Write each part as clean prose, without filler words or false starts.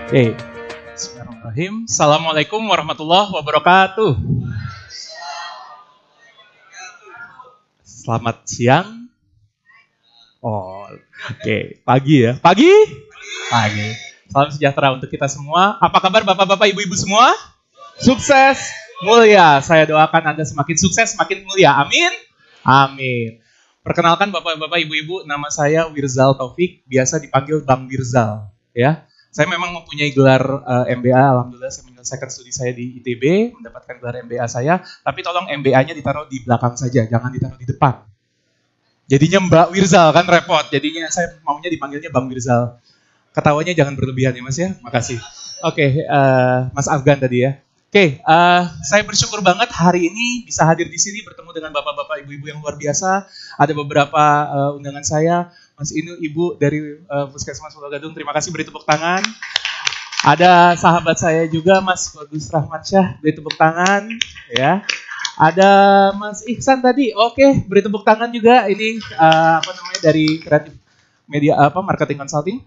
Oke, Bismillahirrahmanirrahim. Assalamualaikum warahmatullahi wabarakatuh. Selamat siang. Oke, pagi ya. Pagi. Salam sejahtera untuk kita semua. Apa kabar bapak-bapak, ibu-ibu semua? Sukses, mulia. Saya doakan Anda semakin sukses, semakin mulia. Amin. Amin. Perkenalkan bapak-bapak, ibu-ibu, nama saya Wirzal Taufik, biasa dipanggil Bang Wirzal. Ya. Saya memang mempunyai gelar MBA, alhamdulillah saya menyelesaikan studi saya di ITB, mendapatkan gelar MBA saya, tapi tolong MBA-nya ditaruh di belakang saja, jangan ditaruh di depan. Jadinya Mbak Wirzal, kan repot, jadinya saya maunya dipanggilnya Bang Wirzal. Ketawanya jangan berlebihan ya Mas ya, makasih. Oke, Mas Afgan tadi ya. Oke, saya bersyukur banget hari ini bisa hadir di sini bertemu dengan bapak-bapak, ibu-ibu yang luar biasa. Ada beberapa undangan saya. Mas Inu, Ibu dari Puskesmas Pulau Gadung, terima kasih, beri tepuk tangan. Ada sahabat saya juga, Mas Bagus Rahmatsyah, beri tepuk tangan. Ya. Ada Mas Ihsan tadi, oke, beri tepuk tangan juga. Ini dari Kreatif Media Marketing Consulting.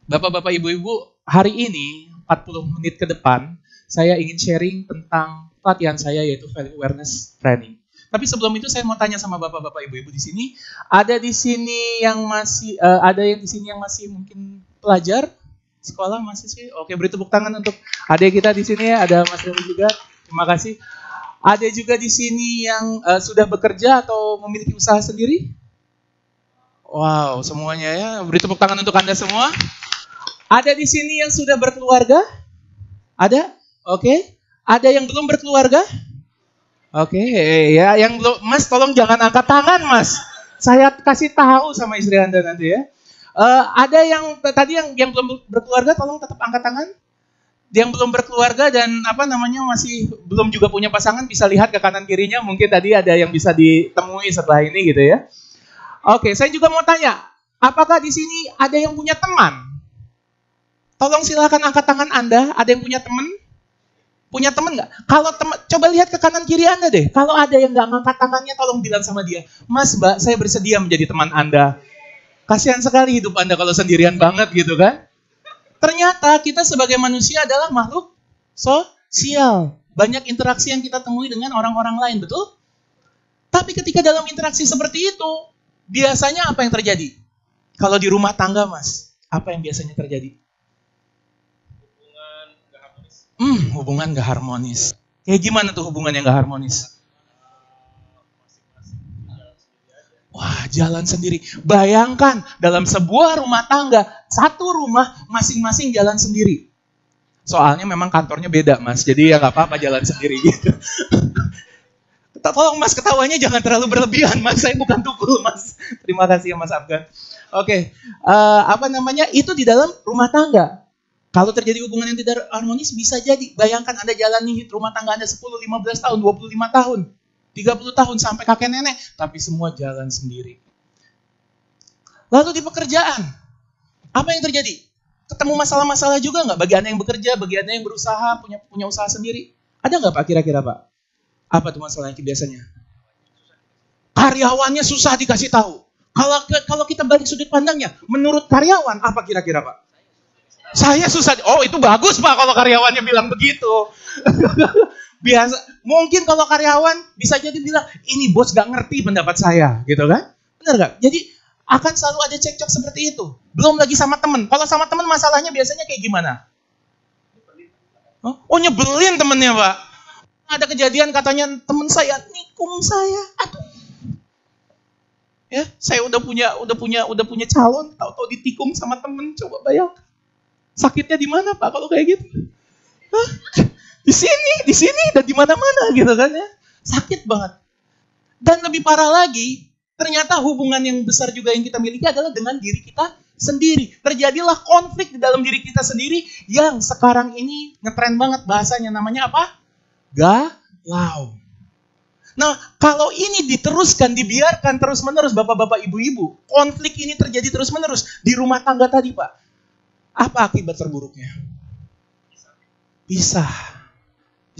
Bapak-bapak, ibu-ibu, hari ini 40 menit ke depan saya ingin sharing tentang pelatihan saya yaitu Value Awareness Training. Tapi sebelum itu saya mau tanya sama bapak-bapak, ibu-ibu di sini, ada di sini yang masih mungkin pelajar sekolah masih sih. Oke, beri tepuk tangan untuk adik kita di sini ya. Ada Mas Remi juga. Terima kasih. Ada juga di sini yang sudah bekerja atau memiliki usaha sendiri? Wow, semuanya ya. Beri tepuk tangan untuk Anda semua. Ada di sini yang sudah berkeluarga? Ada? Oke. Ada yang belum berkeluarga? Oke, ya, yang belum, Mas, tolong jangan angkat tangan, Mas. Saya kasih tahu sama istri Anda nanti ya. Ada yang tadi yang belum berkeluarga, tolong tetap angkat tangan. Yang belum berkeluarga dan masih belum juga punya pasangan, bisa lihat ke kanan kirinya. Mungkin tadi ada yang bisa ditemui setelah ini gitu ya. Oke, saya juga mau tanya, apakah di sini ada yang punya teman? Tolong silakan angkat tangan Anda. Ada yang punya teman? Punya teman nggak? Kalau teman, coba lihat ke kanan kiri Anda deh. Kalau ada yang nggak ngangkat tangannya, tolong bilang sama dia, Mas, Mbak, saya bersedia menjadi teman Anda. Kasihan sekali hidup Anda kalau sendirian banget gitu kan? Ternyata kita sebagai manusia adalah makhluk sosial. Banyak interaksi yang kita temui dengan orang-orang lain, betul? Tapi ketika dalam interaksi seperti itu, biasanya apa yang terjadi? Kalau di rumah tangga, Mas, apa yang biasanya terjadi? Hubungan gak harmonis. Kayak gimana tuh hubungan yang gak harmonis? Wah, jalan sendiri. Bayangkan dalam sebuah rumah tangga, satu rumah masing-masing jalan sendiri. Soalnya memang kantornya beda, Mas. Jadi ya gak apa-apa jalan sendiri gitu. Tolong Mas, ketawanya jangan terlalu berlebihan, Mas. Saya bukan tukul, Mas. Terima kasih ya Mas Afgan. Oke, itu di dalam rumah tangga. Kalau terjadi hubungan yang tidak harmonis, bisa jadi. Bayangkan Anda jalani rumah tangga Anda 10, 15 tahun, 25 tahun, 30 tahun, sampai kakek nenek. Tapi semua jalan sendiri. Lalu di pekerjaan, apa yang terjadi? Ketemu masalah-masalah juga nggak? Bagi Anda yang bekerja, bagi Anda yang berusaha, punya usaha sendiri. Ada nggak Pak kira-kira Pak? Apa tuh masalahnya biasanya? Karyawannya susah dikasih tahu. Kalau kita balik sudut pandangnya, menurut karyawan, apa kira-kira Pak? Saya susah. Oh, itu bagus Pak kalau karyawannya bilang begitu. Biasa. Mungkin kalau karyawan bisa jadi bilang, ini bos gak ngerti pendapat saya, gitu kan? Benar gak? Jadi akan selalu ada cekcok seperti itu. Belum lagi sama teman. Kalau sama teman masalahnya biasanya kayak gimana? Oh, nyebelin temennya Pak. Ada kejadian katanya teman saya nikung saya. Aduh. Ya, saya udah punya calon, tahu-tahu ditikung sama temen. Coba bayangkan. Sakitnya di mana Pak kalau kayak gitu? Hah? Di sini dan di mana-mana gitu kan ya. Sakit banget. Dan lebih parah lagi, ternyata hubungan yang besar juga yang kita miliki adalah dengan diri kita sendiri. Terjadilah konflik di dalam diri kita sendiri yang sekarang ini ngetren banget bahasanya, namanya apa? Galau. Nah, kalau ini diteruskan, dibiarkan terus-menerus Bapak-bapak, Ibu-ibu, konflik ini terjadi terus-menerus di rumah tangga tadi Pak. Apa akibat terburuknya? Bisa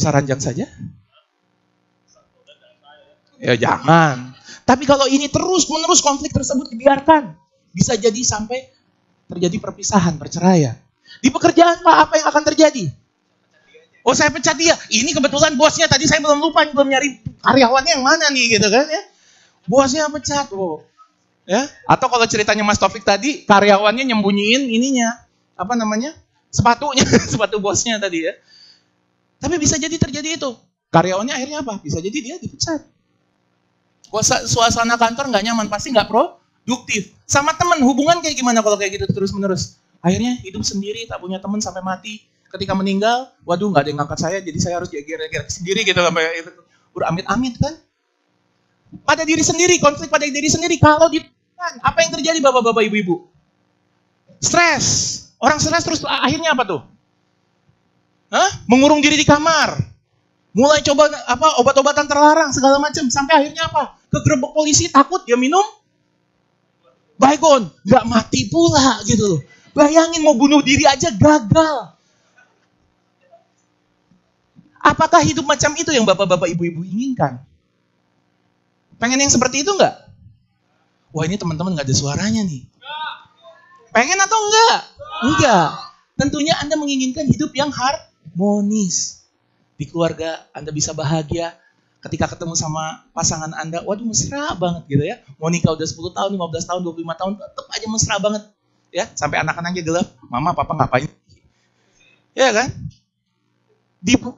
ranjang saja? Ya jangan. Tapi kalau ini terus-menerus konflik tersebut dibiarkan, bisa jadi sampai terjadi perpisahan, perceraian. Di pekerjaan Pak, apa yang akan terjadi? Oh, saya pecat dia. Ini kebetulan bosnya tadi saya belum lupa, belum nyari karyawannya yang mana nih gitu kan ya. Bosnya pecat, oh. Ya, atau kalau ceritanya Mas Taufik tadi, karyawannya nyembunyiin ininya, apa namanya? Sepatunya, sepatu bosnya tadi ya. Tapi bisa jadi terjadi itu. Karyawannya akhirnya apa? Bisa jadi dia dipecat. Suasana kantor nggak nyaman, pasti nggak produktif. Sama teman, hubungan kayak gimana kalau kayak gitu terus-menerus? Akhirnya hidup sendiri, tak punya teman sampai mati. Ketika meninggal, waduh nggak ada yang ngangkat saya, jadi saya harus geger-geger sendiri gitu sampai itu. Udah amit-amit kan? Pada diri sendiri, konflik pada diri sendiri. Kalau apa yang terjadi bapak-bapak, ibu-ibu? Stres. Orang stres terus akhirnya apa tuh? Mengurung diri di kamar. Mulai coba obat-obatan terlarang segala macam. Sampai akhirnya apa? Kegerebek polisi, takut dia minum Baygon. Nggak mati pula gitu loh. Bayangin mau bunuh diri aja gagal. Apakah hidup macam itu yang bapak-bapak, ibu-ibu inginkan? Pengen yang seperti itu enggak? Wah, ini teman-teman enggak ada suaranya nih. Pengen atau enggak? Enggak. Tentunya Anda menginginkan hidup yang harmonis. Di keluarga Anda bisa bahagia. Ketika ketemu sama pasangan Anda, waduh mesra banget gitu ya. Mau nikah udah 10 tahun, 15 tahun, 25 tahun, tetap aja mesra banget. Ya, sampai anak-anaknya gelap. Mama, papa ngapain? Ya kan?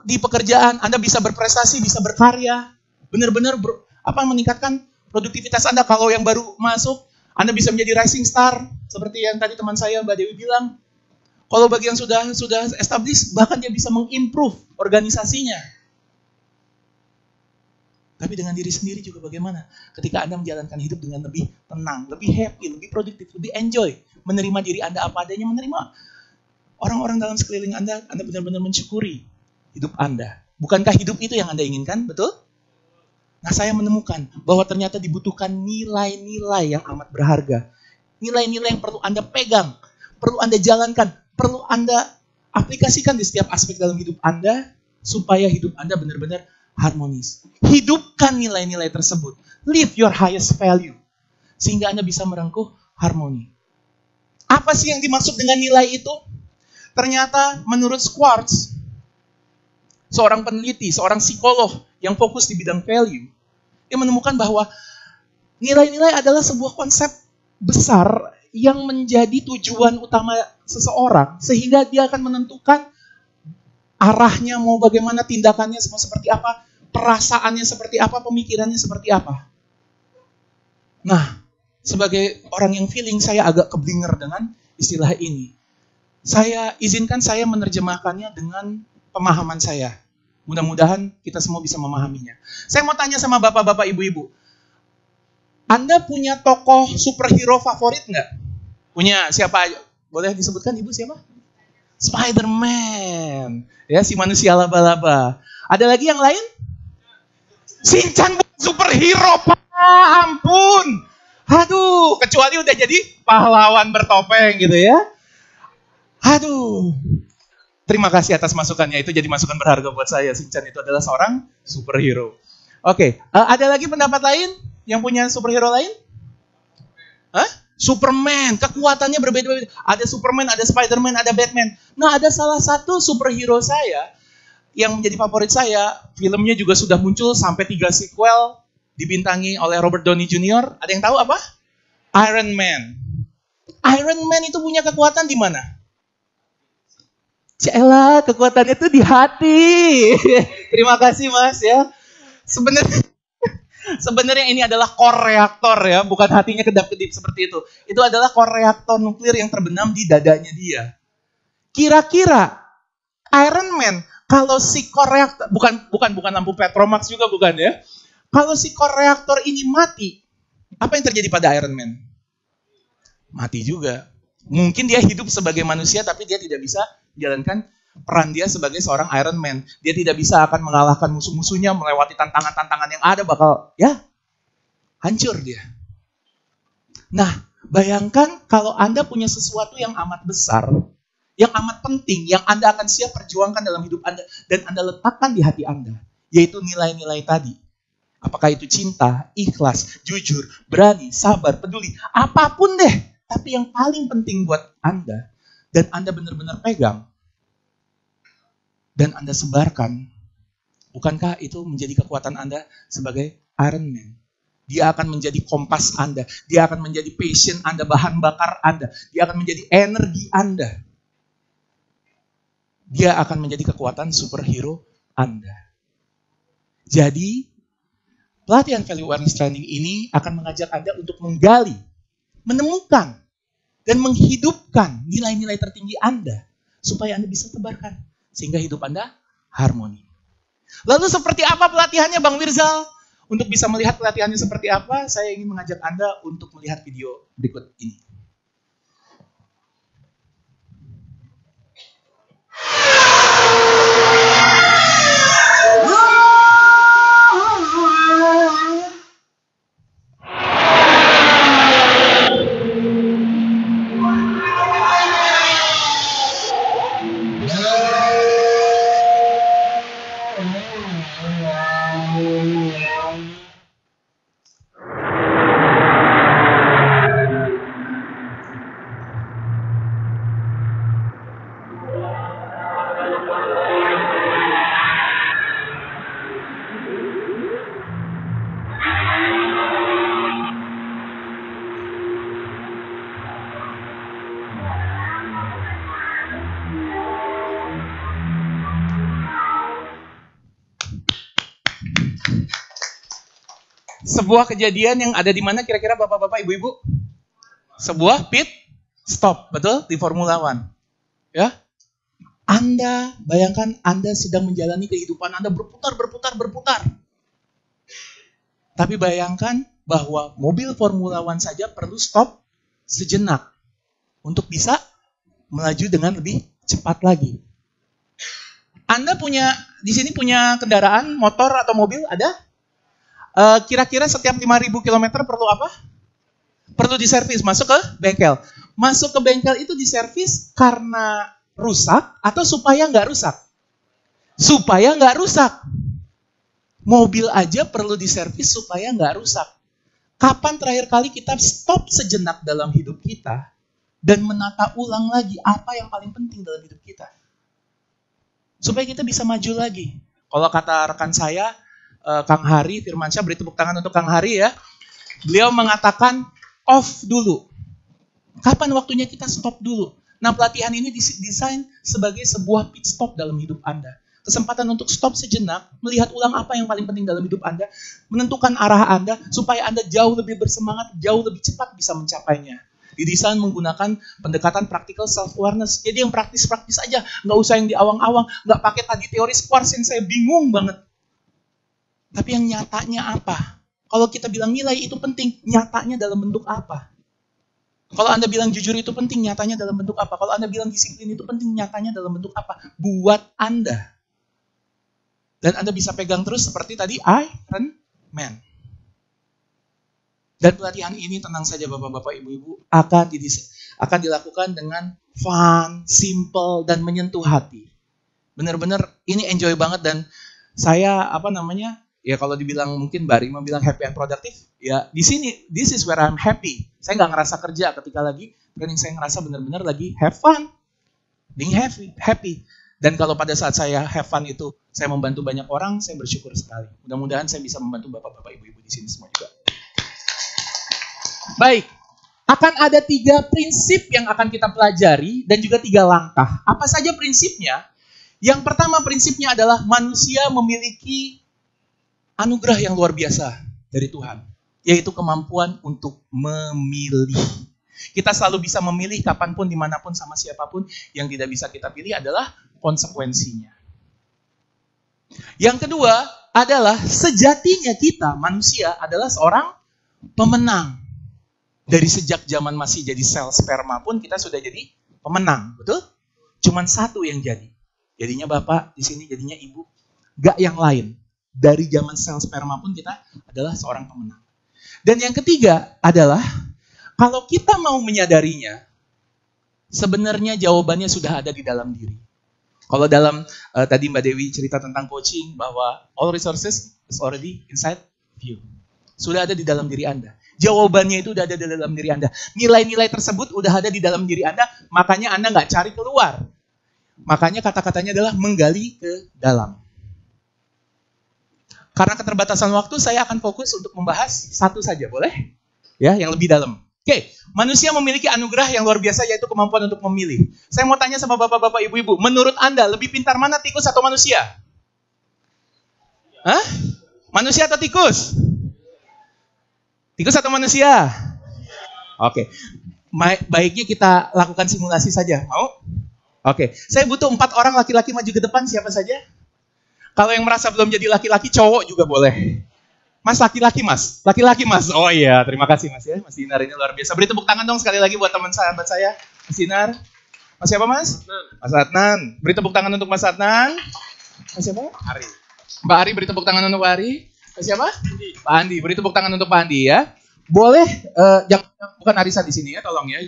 Di pekerjaan Anda bisa berprestasi, bisa berkarya, benar-benar meningkatkan produktivitas Anda. Kalau yang baru masuk, Anda bisa menjadi rising star, seperti yang tadi teman saya Mbak Dewi bilang. Kalau bagi yang sudah established, bahkan dia bisa mengimprove organisasinya. Tapi dengan diri sendiri juga bagaimana? Ketika Anda menjalankan hidup dengan lebih tenang, lebih happy, lebih produktif, lebih enjoy, menerima diri Anda apa adanya, menerima orang-orang dalam sekeliling Anda benar-benar mensyukuri hidup Anda. Bukankah hidup itu yang Anda inginkan? Betul? Nah, saya menemukan bahwa ternyata dibutuhkan nilai-nilai yang amat berharga. Nilai-nilai yang perlu Anda pegang, perlu Anda jalankan, perlu Anda aplikasikan di setiap aspek dalam hidup Anda, supaya hidup Anda benar-benar harmonis. Hidupkan nilai-nilai tersebut. Live your highest value. Sehingga Anda bisa merengkuh harmoni. Apa sih yang dimaksud dengan nilai itu? Ternyata menurut Schwartz, seorang peneliti, seorang psikolog yang fokus di bidang value, dia menemukan bahwa nilai-nilai adalah sebuah konsep besar yang menjadi tujuan utama seseorang, sehingga dia akan menentukan arahnya, mau bagaimana, tindakannya mau seperti apa, perasaannya seperti apa, pemikirannya seperti apa. Nah, sebagai orang yang feeling, saya agak keblinger dengan istilah ini. Izinkan saya menerjemahkannya dengan pemahaman saya. Mudah-mudahan kita semua bisa memahaminya. Saya mau tanya sama bapak-bapak, ibu-ibu. Anda punya tokoh superhero favorit nggak? Punya, siapa aja? Boleh disebutkan ibu siapa? Spider-Man. Ya, si manusia laba-laba. Ada lagi yang lain? Shinchan superhero, Pak. Ampun. Aduh, kecuali udah jadi pahlawan bertopeng gitu ya. Aduh. Terima kasih atas masukannya, itu jadi masukan berharga buat saya. Shinchan itu adalah seorang superhero. Oke, ada lagi pendapat lain yang punya superhero lain? Superman, kekuatannya berbeda-beda. Ada Superman, ada Spider-Man, ada Batman. Nah, ada salah satu superhero saya yang menjadi favorit saya. Filmnya juga sudah muncul sampai 3 sequel, dibintangi oleh Robert Downey Jr. Ada yang tahu apa? Iron Man. Iron Man itu punya kekuatan di mana? Cielah, kekuatannya itu di hati. Terima kasih Mas ya. Sebenarnya ini adalah core reaktor ya, bukan hatinya kedap-kedip seperti itu. Itu adalah core reaktor nuklir yang terbenam di dadanya dia. Kira-kira Iron Man, kalau si core reaktor, bukan lampu Petromax juga bukan ya. Kalau si core reaktor ini mati, apa yang terjadi pada Iron Man? Mati juga. Mungkin dia hidup sebagai manusia, tapi dia tidak bisa menjalankan peran dia sebagai seorang Iron Man. Dia tidak bisa akan mengalahkan musuh-musuhnya, melewati tantangan-tantangan yang ada, bakal hancur dia. Nah, bayangkan kalau Anda punya sesuatu yang amat besar, yang amat penting, yang Anda akan siap perjuangkan dalam hidup Anda, dan Anda letakkan di hati Anda, yaitu nilai-nilai tadi. Apakah itu cinta, ikhlas, jujur, berani, sabar, peduli, apapun deh. Tapi yang paling penting buat Anda, dan Anda benar-benar pegang, dan Anda sebarkan, bukankah itu menjadi kekuatan Anda sebagai Iron Man? Dia akan menjadi kompas Anda, dia akan menjadi passion Anda, bahan bakar Anda, dia akan menjadi energi Anda. Dia akan menjadi kekuatan superhero Anda. Jadi, pelatihan Value Awareness Training ini akan mengajak Anda untuk menggali, menemukan, dan menghidupkan nilai-nilai tertinggi Anda, supaya Anda bisa tebarkan, sehingga hidup Anda harmoni. Lalu seperti apa pelatihannya Bang Wirzal? Untuk bisa melihat pelatihannya seperti apa, saya ingin mengajak Anda untuk melihat video berikut ini. Sebuah kejadian yang ada di mana kira-kira Bapak-bapak, Ibu-ibu? Sebuah pit stop, betul? Di Formula One. Ya. Anda, bayangkan Anda sedang menjalani kehidupan Anda berputar. Tapi bayangkan bahwa mobil Formula One saja perlu stop sejenak untuk bisa melaju dengan lebih cepat lagi. Anda di sini punya kendaraan, motor atau mobil, ada? Kira-kira setiap 5.000 km perlu apa? Perlu diservis, masuk ke bengkel. Masuk ke bengkel itu diservis karena rusak atau supaya nggak rusak? Supaya nggak rusak. Mobil aja perlu diservis supaya nggak rusak. Kapan terakhir kali kita stop sejenak dalam hidup kita dan menata ulang lagi apa yang paling penting dalam hidup kita? Supaya kita bisa maju lagi. Kalau kata rekan saya, Kang Hari Firmansyah, beri tepuk tangan untuk Kang Hari ya. Beliau mengatakan off dulu. Kapan waktunya kita stop dulu? Nah, pelatihan ini didesain sebagai sebuah pit stop dalam hidup Anda. Kesempatan untuk stop sejenak, melihat ulang apa yang paling penting dalam hidup Anda, menentukan arah Anda, supaya Anda jauh lebih bersemangat, jauh lebih cepat bisa mencapainya. Didesain menggunakan pendekatan practical self-awareness. Jadi yang praktis-praktis aja, nggak usah yang di awang-awang, nggak pakai tadi teori Schwartz yang saya bingung banget. Tapi yang nyatanya apa? Kalau kita bilang nilai itu penting, nyatanya dalam bentuk apa? Kalau Anda bilang jujur itu penting, nyatanya dalam bentuk apa? Kalau Anda bilang disiplin itu penting, nyatanya dalam bentuk apa? Buat Anda. Dan Anda bisa pegang terus seperti tadi Iron Man. Dan pelatihan ini, tenang saja Bapak-bapak, Ibu-ibu, akan dilakukan dengan fun, simple, dan menyentuh hati. Benar-benar ini enjoy banget, dan saya ya kalau dibilang mungkin Mbak Rima bilang happy and productive, ya di sini, this is where I'm happy. Saya nggak ngerasa kerja ketika lagi training, saya ngerasa benar-benar lagi have fun, being happy. Dan kalau pada saat saya have fun itu, saya membantu banyak orang, saya bersyukur sekali. Mudah-mudahan saya bisa membantu Bapak-bapak, Ibu-ibu di sini semua juga. Baik, akan ada 3 prinsip yang akan kita pelajari dan juga 3 langkah. Apa saja prinsipnya? Yang pertama prinsipnya adalah manusia memiliki anugerah yang luar biasa dari Tuhan, yaitu kemampuan untuk memilih. Kita selalu bisa memilih kapanpun, dimanapun, sama siapapun. Yang tidak bisa kita pilih adalah konsekuensinya. Yang kedua adalah sejatinya kita, manusia, adalah seorang pemenang. Dari sejak zaman masih jadi sel sperma pun kita sudah jadi pemenang, betul? Cuman satu yang jadi. Jadinya Bapak di sini, jadinya Ibu, gak yang lain. Dari zaman sel sperma pun kita adalah seorang pemenang. Dan yang ketiga adalah, kalau kita mau menyadarinya, sebenarnya jawabannya sudah ada di dalam diri. Kalau dalam, tadi Mbak Dewi cerita tentang coaching, bahwa all resources is already inside you. Sudah ada di dalam diri Anda. Jawabannya itu udah ada di dalam diri Anda. Nilai-nilai tersebut udah ada di dalam diri Anda, makanya Anda nggak cari keluar. Makanya kata-katanya adalah menggali ke dalam. Karena keterbatasan waktu, saya akan fokus untuk membahas satu saja, boleh? Ya, yang lebih dalam. Oke, manusia memiliki anugerah yang luar biasa, yaitu kemampuan untuk memilih. Saya mau tanya sama bapak-bapak, ibu-ibu, menurut Anda lebih pintar mana, tikus atau manusia? Hah? Manusia atau tikus? Tikus atau manusia? Oke, baiknya kita lakukan simulasi saja. Mau? Oke, saya butuh 4 orang laki-laki maju ke depan, siapa saja? Kalau yang merasa belum jadi laki-laki, cowok juga boleh. Mas, laki-laki mas. Laki-laki mas. Oh iya, terima kasih mas ya. Mas Dinar ini luar biasa. Beri tepuk tangan dong sekali lagi buat teman sahabat saya. Mas Dinar. Mas siapa mas? Mas Adnan. Beri tepuk tangan untuk Mas Adnan. Mas siapa? Ari. Mbak Ari, beri tepuk tangan untuk Mbak Ari. Mas siapa? Andi. Pak Andi, beri tepuk tangan untuk Pak Andi ya. Boleh, bukan arisan di sini ya, tolong ya.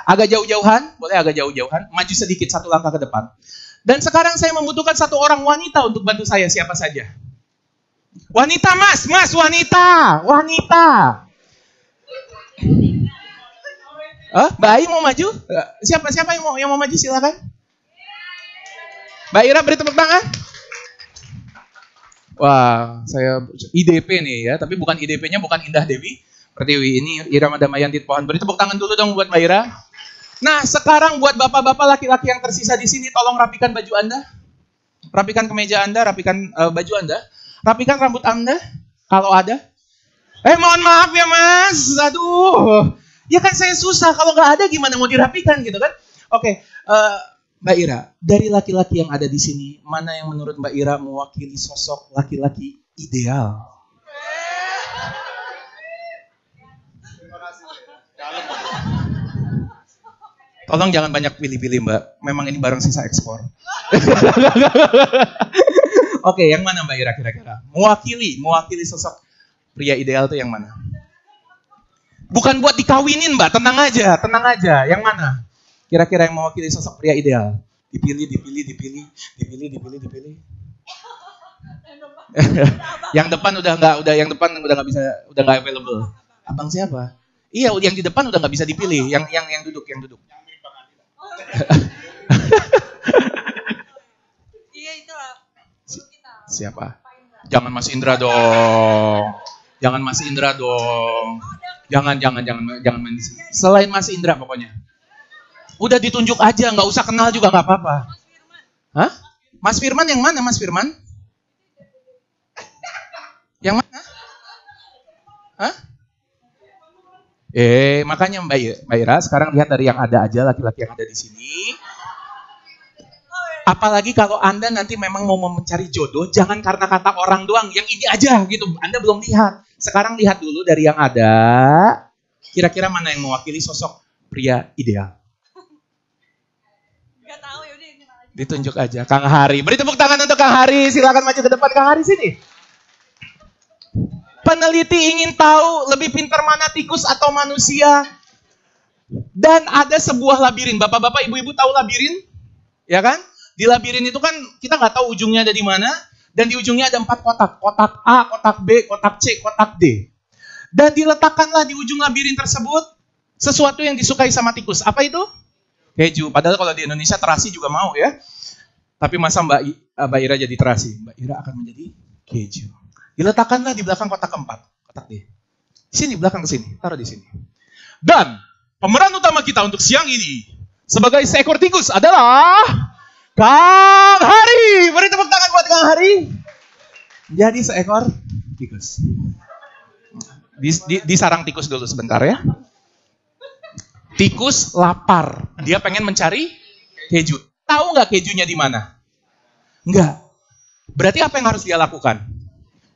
Agak jauh-jauhan, boleh agak jauh-jauhan. Maju sedikit, 1 langkah ke depan. Dan sekarang saya membutuhkan 1 orang wanita untuk bantu saya, siapa saja? Wanita mas, wanita. Mbak Ai mau maju? Siapa yang mau maju, silakan. Mbak Ira, beri tepuk tangan. Wah, saya IDP nih ya, tapi bukan IDP-nya bukan Indah Dewi Pertiwi, ini Irama Damayanti Pohon. Beri tepuk tangan dulu dong buat Mbak Ira. Nah, sekarang buat bapak-bapak laki-laki yang tersisa di sini, tolong rapikan baju Anda. Rapikan kemeja Anda, rapikan baju Anda. Rapikan rambut Anda, kalau ada. Mohon maaf ya mas, aduh. Ya kan saya susah, kalau nggak ada gimana mau dirapikan gitu kan. Oke, Mbak Ira, dari laki-laki yang ada di sini, mana yang menurut Mbak Ira mewakili sosok laki-laki ideal? Tolong jangan banyak pilih-pilih Mbak, memang ini barang sisa ekspor. Oke, yang mana Mbak Ira kira-kira? Mewakili sosok pria ideal itu yang mana? Bukan buat dikawinin Mbak, tenang aja. Yang mana? Kira-kira yang mewakili sosok pria ideal? Dipilih. Yang depan udah nggak bisa, udah nggak available. Abang siapa? Iya, yang di depan udah nggak bisa dipilih. Yang duduk. Iya itulah. Siapa? Jangan Mas Indra dong. Jangan. Selain Mas Indra pokoknya. Udah ditunjuk aja, nggak usah kenal juga nggak apa-apa. Hah? Mas Firman yang mana Mas Firman? Yang mana? Hah? Makanya Mbak Ira sekarang lihat dari yang ada aja, laki-laki yang ada di sini. Apalagi kalau Anda nanti memang mau mencari jodoh, jangan karena kata orang doang, yang ini aja gitu. Anda belum lihat. Sekarang lihat dulu dari yang ada, kira-kira mana yang mewakili sosok pria ideal. Gak tahu, yaudah kenal aja. Ditunjuk aja, Kang Hari. Beri tepuk tangan untuk Kang Hari. Silakan maju ke depan, Kang Hari sini. Peneliti ingin tahu lebih pintar mana tikus atau manusia. Dan ada sebuah labirin. Bapak-bapak, ibu-ibu tahu labirin? Ya kan? Di labirin itu kan kita nggak tahu ujungnya ada di mana. Dan di ujungnya ada 4 kotak. Kotak A, kotak B, kotak C, kotak D. Dan diletakkanlah di ujung labirin tersebut sesuatu yang disukai sama tikus. Apa itu? Keju. Padahal kalau di Indonesia terasi juga mau ya. Tapi masa Mbak Ira jadi terasi? Mbak Ira akan menjadi keju. Diletakkanlah di belakang kotak keempat. Kotak D. Sini, belakang ke sini. Taruh di sini. Dan pemeran utama kita untuk siang ini sebagai seekor tikus adalah Kang Hari. Beri tepuk tangan buat Kang Hari. Jadi seekor tikus. Di sarang tikus dulu sebentar ya. Tikus lapar. Dia pengen mencari keju. Tahu nggak kejunya di mana? Nggak. Berarti apa yang harus dia lakukan?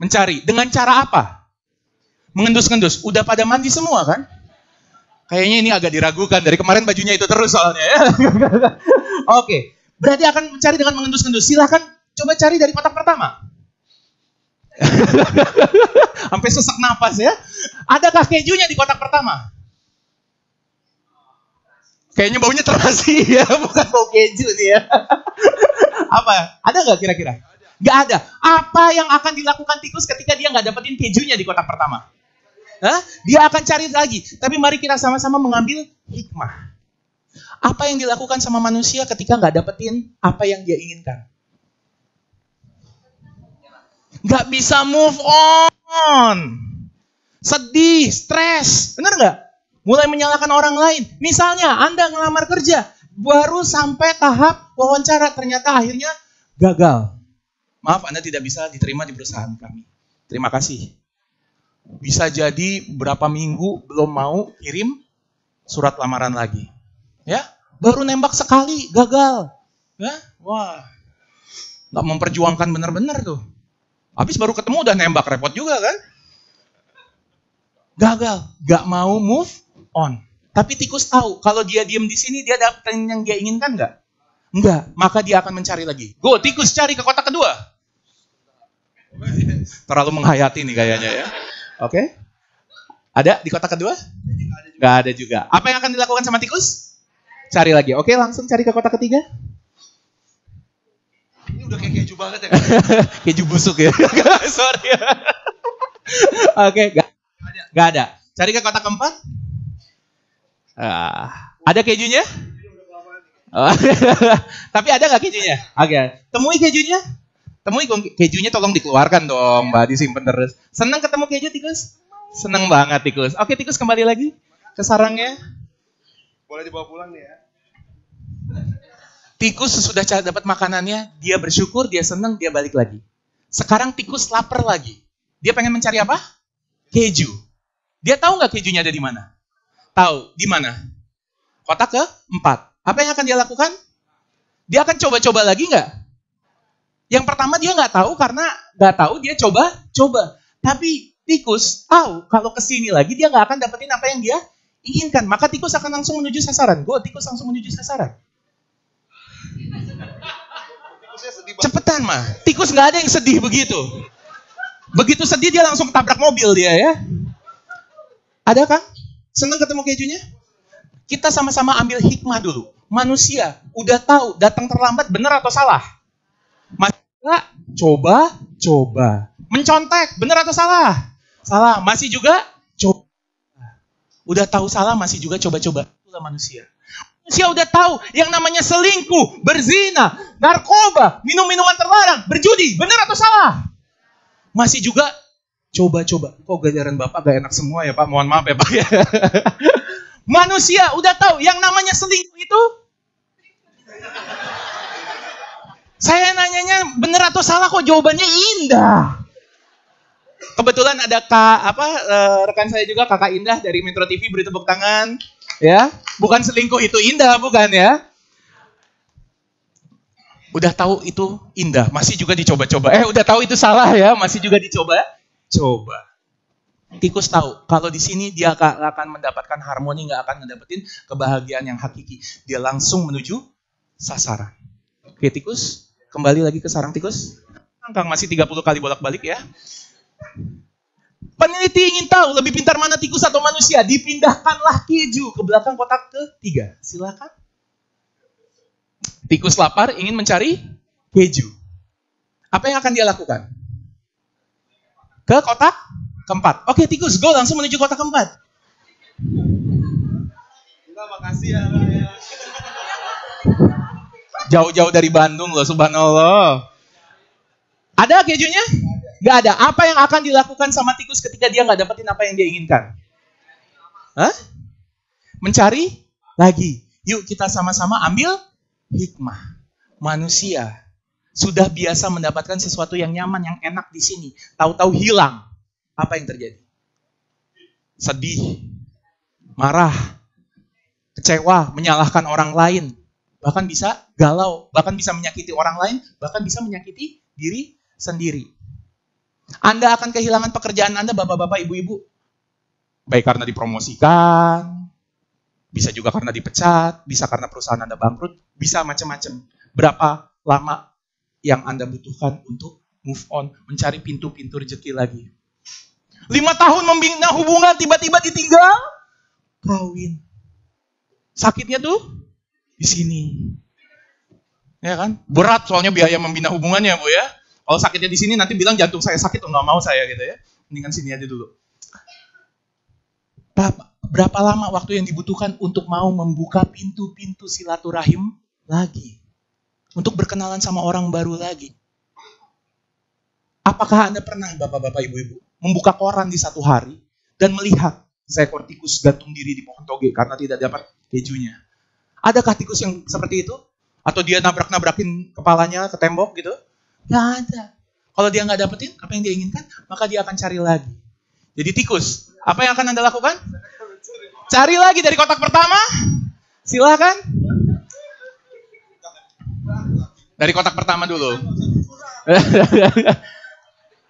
Mencari. Dengan cara apa? Mengendus-ngendus. Udah pada mandi semua kan? Kayaknya ini agak diragukan. Dari kemarin bajunya itu terus soalnya ya. Oke. Berarti akan mencari dengan mengendus-ngendus. Silahkan coba cari dari kotak pertama. Sampai sesak napas ya. Adakah kejunya di kotak pertama? Kayaknya baunya terasi ya. Bukan bau keju nih ya. Apa? Ada nggak kira-kira? Nggak ada. Apa yang akan dilakukan tikus ketika dia nggak dapetin kejunya di kotak pertama? Dia akan cari lagi. Tapi mari kita sama-sama mengambil hikmah. Apa yang dilakukan sama manusia ketika nggak dapetin apa yang dia inginkan? Nggak bisa move on. Sedih, stres. Bener nggak? Mulai menyalahkan orang lain. Misalnya Anda ngelamar kerja, baru sampai tahap wawancara, ternyata akhirnya gagal. Maaf, Anda tidak bisa diterima di perusahaan kami. Terima kasih. Bisa jadi berapa minggu belum mau kirim surat lamaran lagi. Ya, baru nembak sekali, gagal. Ya, wah, nggak memperjuangkan benar-benar tuh. Habis baru ketemu udah nembak, repot juga kan? Gagal, nggak mau move on. Tapi tikus tahu kalau dia diem di sini dia dapetin yang dia inginkan nggak? Enggak, maka dia akan mencari lagi. Go, tikus cari ke kotak kedua. Terlalu menghayati nih kayaknya ya. Oke. Ada di kotak kedua? Nggak ada juga. Apa yang akan dilakukan sama tikus? Cari lagi. Oke, langsung cari ke kotak ketiga. Ini udah kayak keju banget ya. Keju busuk ya. Sorry ya. Oke, nggak ada. Cari ke kotak keempat. Ada kejunya? Tapi ada nggak kejunya? Oke. Temui kejunya. Temui kejunya, tolong dikeluarkan dong, Mbak, disimpan terus. Senang ketemu keju, tikus? Senang banget, tikus. Oke, tikus kembali lagi ke sarangnya. Boleh dibawa pulang nih ya. Tikus sesudah dapat makanannya, dia bersyukur, dia senang, dia balik lagi. Sekarang tikus lapar lagi. Dia pengen mencari apa? Keju. Dia tahu nggak kejunya ada di mana? Tahu, di mana? Kotak keempat. Apa yang akan dia lakukan? Dia akan coba-coba lagi nggak? Yang pertama dia nggak tahu karena nggak tahu dia coba. Tapi tikus tahu kalau kesini lagi dia nggak akan dapetin apa yang dia inginkan. Maka tikus akan langsung menuju sasaran. Tikus langsung menuju sasaran. Cepetan mah. Tikus nggak ada yang sedih begitu. Begitu sedih dia langsung tabrak mobil dia ya. Ada kan? Senang ketemu kejunya? Kita sama-sama ambil hikmah dulu. Manusia udah tahu datang terlambat benar atau salah? Coba. Mencontek, benar atau salah? Salah. Masih juga coba. Udah tahu salah, masih juga coba-coba. Itulah manusia. Manusia udah tahu yang namanya selingkuh, berzina, narkoba, minum-minuman terlarang, berjudi, benar atau salah? Masih juga coba-coba. Kok gajaran Bapak gak enak semua ya Pak? Mohon maaf ya Pak ya. Manusia udah tahu yang namanya selingkuh itu. Saya nanyanya benar atau salah kok jawabannya indah. Kebetulan ada rekan saya juga Kakak Indah dari Metro TV, beri tepuk tangan. Ya, bukan selingkuh itu indah, bukan ya? Udah tahu itu indah, masih juga dicoba-coba. Udah tahu itu salah ya, masih juga dicoba. Tikus tahu kalau di sini dia akan mendapatkan harmoni, nggak akan mendapatkan kebahagiaan yang hakiki. Dia langsung menuju sasaran. Oke, tikus. Kembali lagi ke sarang tikus. Kang masih 30 kali bolak-balik ya. Peneliti ingin tahu lebih pintar mana tikus atau manusia. Dipindahkanlah keju ke belakang kotak ketiga. Silakan. Tikus lapar ingin mencari keju. Apa yang akan dia lakukan? Ke kotak keempat. Oke, tikus, go langsung menuju kotak keempat. Enggak, makasih ya. Jauh-jauh dari Bandung loh, subhanallah. Ada kejunya? Gak ada. Apa yang akan dilakukan sama tikus ketika dia gak dapetin apa yang dia inginkan? Mencari lagi. Yuk kita sama-sama ambil hikmah. Manusia sudah biasa mendapatkan sesuatu yang nyaman, yang enak di sini. Tahu-tahu hilang. Apa yang terjadi? Sedih, marah, kecewa, menyalahkan orang lain. Bahkan bisa galau, bahkan bisa menyakiti orang lain, bahkan bisa menyakiti diri sendiri. Anda akan kehilangan pekerjaan Anda, bapak-bapak, ibu-ibu. Baik karena dipromosikan, bisa juga karena dipecat, bisa karena perusahaan Anda bangkrut, bisa macam-macam. Berapa lama yang Anda butuhkan untuk move on, mencari pintu-pintu rezeki lagi? 5 tahun membina hubungan, tiba-tiba ditinggal, kawin. Sakitnya tuh di sini. Ya kan? Berat soalnya biaya membina hubungannya, Bu ya. Kalau sakitnya di sini nanti bilang jantung saya sakit, nggak mau saya gitu ya. Mendingan sini aja dulu. Berapa lama waktu yang dibutuhkan untuk mau membuka pintu-pintu silaturahim lagi? Untuk berkenalan sama orang baru lagi. Apakah Anda pernah, bapak-bapak, ibu-ibu, membuka koran di satu hari dan melihat seekor tikus gantung diri di pohon toge karena tidak dapat kejunya? Adakah tikus yang seperti itu? Atau dia nabrak-nabrakin kepalanya ke tembok gitu? Nggak ada. Kalau dia nggak dapetin apa yang dia inginkan, maka dia akan cari lagi. Jadi tikus, apa yang akan Anda lakukan? Cari lagi dari kotak pertama. Silakan. Dari kotak pertama dulu.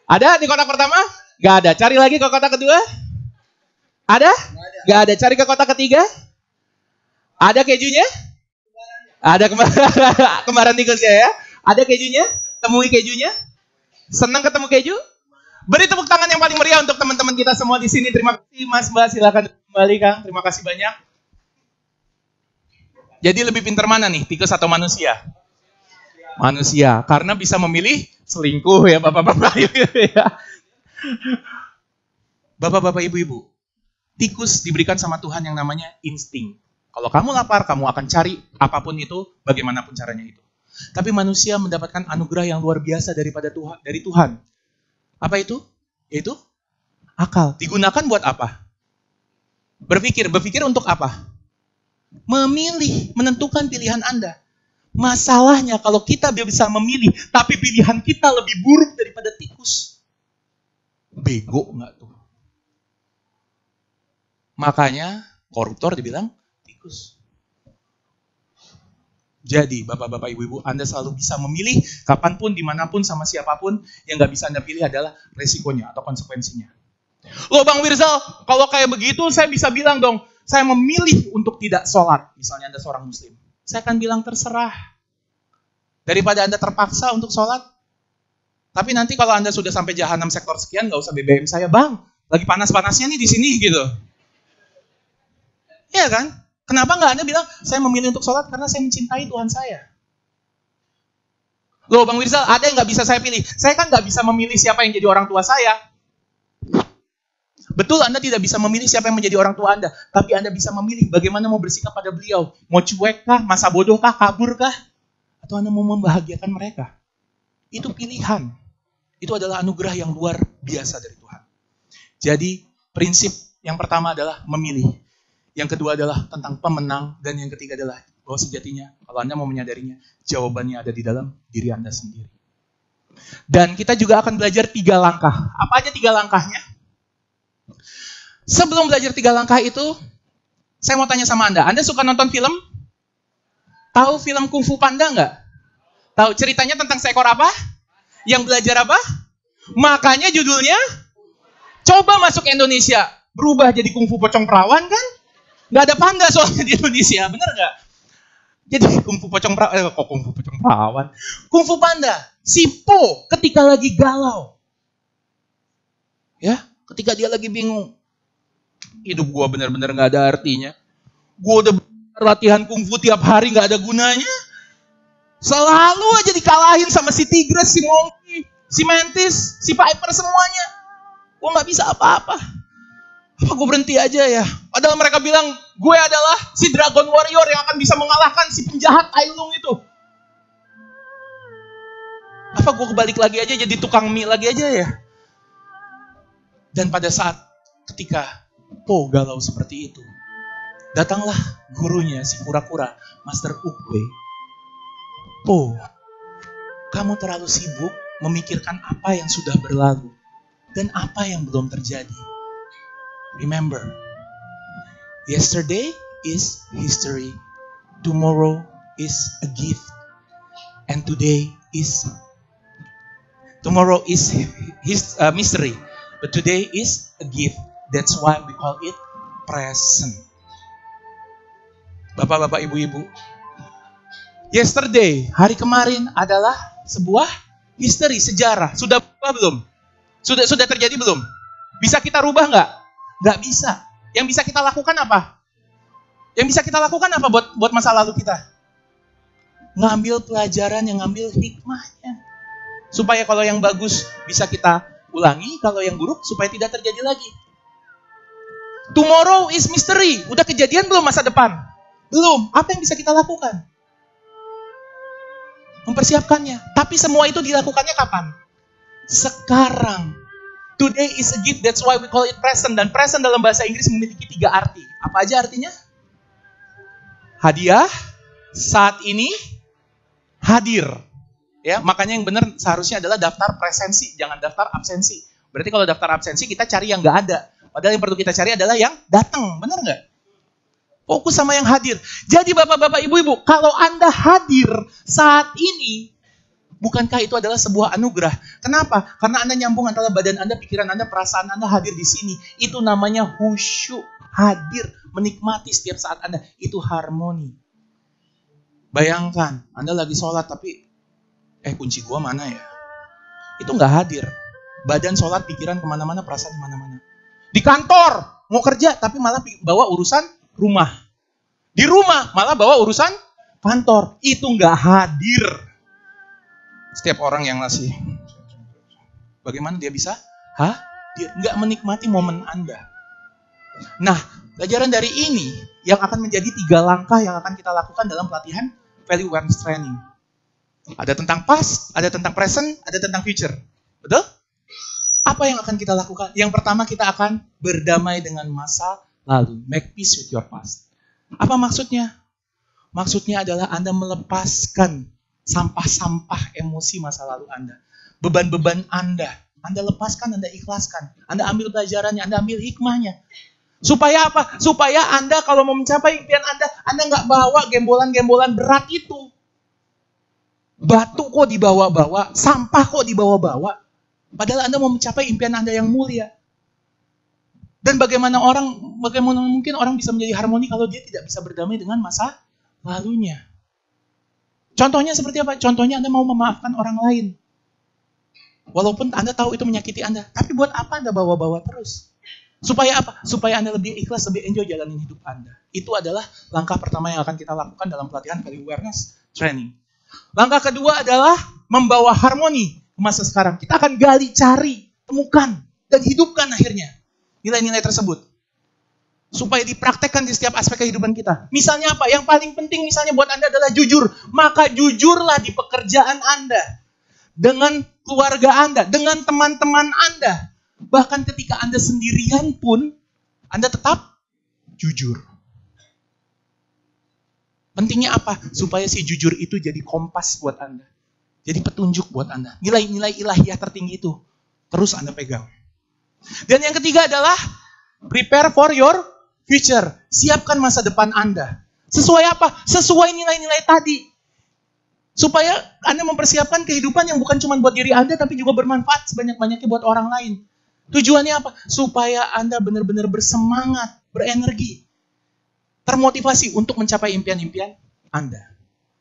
Ada di kotak pertama? Gak ada. Cari lagi ke kotak kedua? Ada? Gak ada. Cari ke kotak ketiga? Ada kejunya? Ada kembaran tikusnya ya? Ada kejunya? Temui kejunya? Senang ketemu keju? Beri tepuk tangan yang paling meriah untuk teman-teman kita semua di sini. Terima kasih Mas, Mbak. Silakan kembali Kang. Terima kasih banyak. Jadi lebih pintar mana nih, tikus atau manusia? Manusia, karena bisa memilih selingkuh ya bapak-bapak ya. Bapak-bapak ibu-ibu, tikus diberikan sama Tuhan yang namanya insting. Kalau kamu lapar, kamu akan cari apapun itu, bagaimanapun caranya itu. Tapi manusia mendapatkan anugerah yang luar biasa dari Tuhan. Apa itu? Yaitu akal. Digunakan buat apa? Berpikir untuk apa? Memilih, menentukan pilihan Anda. Masalahnya kalau kita bisa memilih, tapi pilihan kita lebih buruk daripada tikus. Bego nggak tuh? Makanya koruptor dibilang tikus. Jadi bapak-bapak ibu-ibu, Anda selalu bisa memilih kapanpun, dimanapun, sama siapapun. Yang nggak bisa Anda pilih adalah resikonya atau konsekuensinya. Loh Bang Wirzal, kalau kayak begitu saya bisa bilang dong, saya memilih untuk tidak sholat. Misalnya Anda seorang muslim. Saya akan bilang terserah. Daripada Anda terpaksa untuk sholat. Tapi nanti kalau Anda sudah sampai jahanam sektor sekian, nggak usah BBM saya, Bang. Lagi panas-panasnya nih di sini gitu. Iya kan? Kenapa nggak Anda bilang, saya memilih untuk sholat karena saya mencintai Tuhan saya. Loh Bang Wirzal, ada yang nggak bisa saya pilih. Saya kan nggak bisa memilih siapa yang jadi orang tua saya. Betul, Anda tidak bisa memilih siapa yang menjadi orang tua Anda. Tapi Anda bisa memilih bagaimana mau bersikap pada beliau. Mau cuek kah, masa bodoh kah, kabur kah? Atau Anda mau membahagiakan mereka. Itu pilihan. Itu adalah anugerah yang luar biasa dari Tuhan. Jadi prinsip yang pertama adalah memilih. Yang kedua adalah tentang pemenang. Dan yang ketiga adalah bahwa sejatinya, kalau Anda mau menyadarinya, jawabannya ada di dalam diri Anda sendiri. Dan kita juga akan belajar 3 langkah. Apa aja 3 langkahnya? Sebelum belajar 3 langkah itu, saya mau tanya sama Anda. Anda suka nonton film? Tahu film Kung Fu Panda nggak? Tahu ceritanya tentang seekor apa? Yang belajar apa? Makanya judulnya, coba masuk Indonesia. Berubah jadi Kung Fu Pocong Perawan kan? Nggak ada panda soalnya di Indonesia, bener nggak? Jadi Kung Fu Pocong Perawan, Kung Fu Pocong Perawan? Kung Fu Panda, si Po ketika lagi galau. Ya, ketika dia lagi bingung. Hidup gue benar-benar gak ada artinya. Gue udah latihan kungfu tiap hari gak ada gunanya. Selalu aja dikalahin sama si Tigres, si Monkey, si Mantis, si Piper semuanya. Gue gak bisa apa-apa. Apa gue berhenti aja ya? Padahal mereka bilang gue adalah si Dragon Warrior yang akan bisa mengalahkan si penjahat Ailung itu. Apa gue kebalik lagi aja jadi tukang mie lagi aja ya? Dan pada saat ketika Po galau seperti itu, datanglah gurunya si kura-kura, Master Ukwe. Po, kamu terlalu sibuk memikirkan apa yang sudah berlalu dan apa yang belum terjadi. Remember, yesterday is history, tomorrow is a gift, and tomorrow is mystery, but today is a gift. That's why we call it present. Bapak-bapak, ibu-ibu. Yesterday, hari kemarin adalah sebuah history, sejarah. Sudah berubah belum? Sudah terjadi belum? Bisa kita rubah nggak? Nggak bisa. Yang bisa kita lakukan apa? Yang bisa kita lakukan apa buat masa lalu kita? Ngambil pelajaran, yang ngambil hikmahnya. Supaya kalau yang bagus bisa kita ulangi, kalau yang buruk supaya tidak terjadi lagi. Tomorrow is mystery. Udah kejadian belum masa depan? Belum. Apa yang bisa kita lakukan? Mempersiapkannya. Tapi semua itu dilakukannya kapan? Sekarang. Today is a gift. That's why we call it present. Dan present dalam bahasa Inggris memiliki 3 arti. Apa aja artinya? Hadiah. Saat ini. Hadir. Ya, makanya yang benar seharusnya adalah daftar presensi, jangan daftar absensi. Berarti kalau daftar absensi kita cari yang nggak ada. Padahal yang perlu kita cari adalah yang datang, benar nggak? Fokus sama yang hadir. Jadi bapak-bapak, ibu-ibu, kalau Anda hadir saat ini, bukankah itu adalah sebuah anugerah? Kenapa? Karena Anda nyambung antara badan Anda, pikiran Anda, perasaan Anda hadir di sini. Itu namanya khusyuk, hadir, menikmati setiap saat Anda. Itu harmoni. Bayangkan, Anda lagi sholat tapi kunci gua mana ya? Itu nggak hadir. Badan sholat, pikiran kemana-mana, perasaan kemana-mana. Di kantor, mau kerja, tapi malah bawa urusan rumah. Di rumah, malah bawa urusan kantor. Itu nggak hadir. Setiap orang yang ngasih, bagaimana dia bisa hadir? Nggak menikmati momen Anda. Nah, pelajaran dari ini yang akan menjadi 3 langkah yang akan kita lakukan dalam pelatihan Value Awareness Training. Ada tentang past, ada tentang present, ada tentang future. Betul? Apa yang akan kita lakukan? Yang pertama kita akan berdamai dengan masa lalu. Make peace with your past. Apa maksudnya? Maksudnya adalah Anda melepaskan sampah-sampah emosi masa lalu Anda. Beban-beban Anda. Anda lepaskan, Anda ikhlaskan. Anda ambil pelajarannya, Anda ambil hikmahnya. Supaya apa? Supaya Anda kalau mau mencapai impian Anda nggak bawa gembolan-gembolan berat itu. Batu kok dibawa-bawa, sampah kok dibawa-bawa. Padahal Anda mau mencapai impian Anda yang mulia. Dan bagaimana mungkin orang bisa menjadi harmoni kalau dia tidak bisa berdamai dengan masa lalunya. Contohnya seperti apa? Contohnya Anda mau memaafkan orang lain. Walaupun Anda tahu itu menyakiti Anda. Tapi buat apa Anda bawa-bawa terus? Supaya apa? Supaya Anda lebih ikhlas, lebih enjoy jalanin hidup Anda. Itu adalah langkah pertama yang akan kita lakukan dalam pelatihan Value Awareness Training. Langkah kedua adalah membawa harmoni ke masa sekarang. Kita akan gali, cari, temukan, dan hidupkan akhirnya nilai-nilai tersebut. Supaya dipraktekkan di setiap aspek kehidupan kita. Misalnya apa? Yang paling penting misalnya buat Anda adalah jujur. Maka jujurlah di pekerjaan Anda. Dengan keluarga Anda, dengan teman-teman Anda. Bahkan ketika Anda sendirian pun, Anda tetap jujur. Pentingnya apa? Supaya si jujur itu jadi kompas buat Anda. Jadi petunjuk buat Anda. Nilai-nilai ilahiyah tertinggi itu terus Anda pegang. Dan yang ketiga adalah prepare for your future. Siapkan masa depan Anda. Sesuai apa? Sesuai nilai-nilai tadi. Supaya Anda mempersiapkan kehidupan yang bukan cuma buat diri Anda, tapi juga bermanfaat sebanyak-banyaknya buat orang lain. Tujuannya apa? Supaya Anda benar-benar bersemangat, berenergi, termotivasi untuk mencapai impian-impian Anda.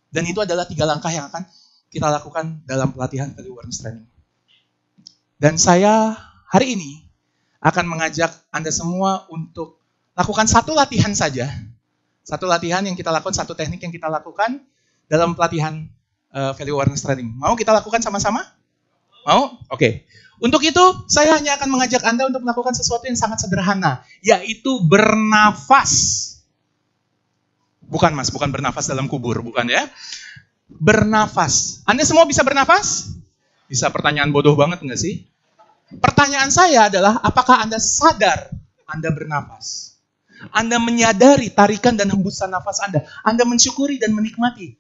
Dan itu adalah 3 langkah yang akan kita lakukan dalam pelatihan Value Awareness Training. Dan saya hari ini akan mengajak Anda semua untuk lakukan satu latihan saja. Satu latihan yang kita lakukan, satu teknik yang kita lakukan dalam pelatihan Value Awareness Training. Mau kita lakukan sama-sama? Mau? Oke. Untuk itu, saya hanya akan mengajak Anda untuk melakukan sesuatu yang sangat sederhana, yaitu bernafas. Bukan mas, bukan bernafas dalam kubur, bukan ya. Bernafas. Anda semua bisa bernafas? Bisa, pertanyaan bodoh banget nggak sih? Pertanyaan saya adalah, apakah Anda sadar Anda bernafas? Anda menyadari tarikan dan hembusan nafas Anda. Anda mensyukuri dan menikmati